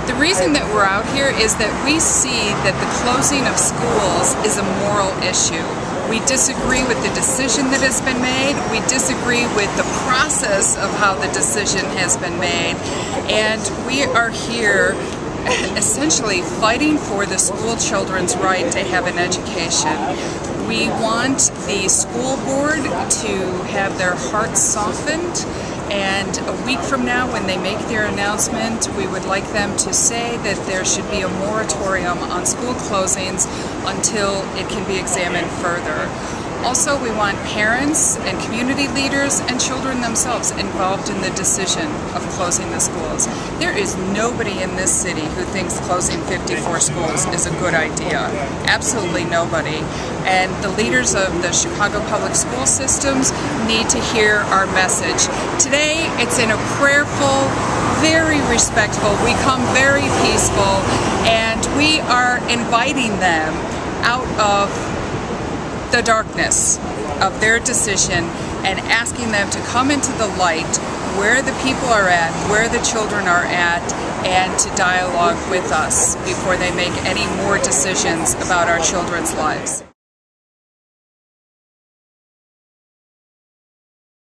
The reason that we're out here is that we see that the closing of schools is a moral issue. We disagree with the decision that has been made. We disagree with the process of how the decision has been made. And we are here essentially fighting for the school children's right to have an education. We want the school board to have their hearts softened, and a week from now when they make their announcement, we would like them to say that there should be a moratorium on school closings until it can be examined further. Also, we want parents and community leaders and children themselves involved in the decision of closing the schools. There is nobody in this city who thinks closing 54 schools is a good idea. Absolutely nobody. And the leaders of the Chicago public school systems need to hear our message. Today, it's in a prayerful, very respectful, we come very peaceful, and we are inviting them out of the darkness of their decision and asking them to come into the light where the people are at, where the children are at, and to dialogue with us before they make any more decisions about our children's lives.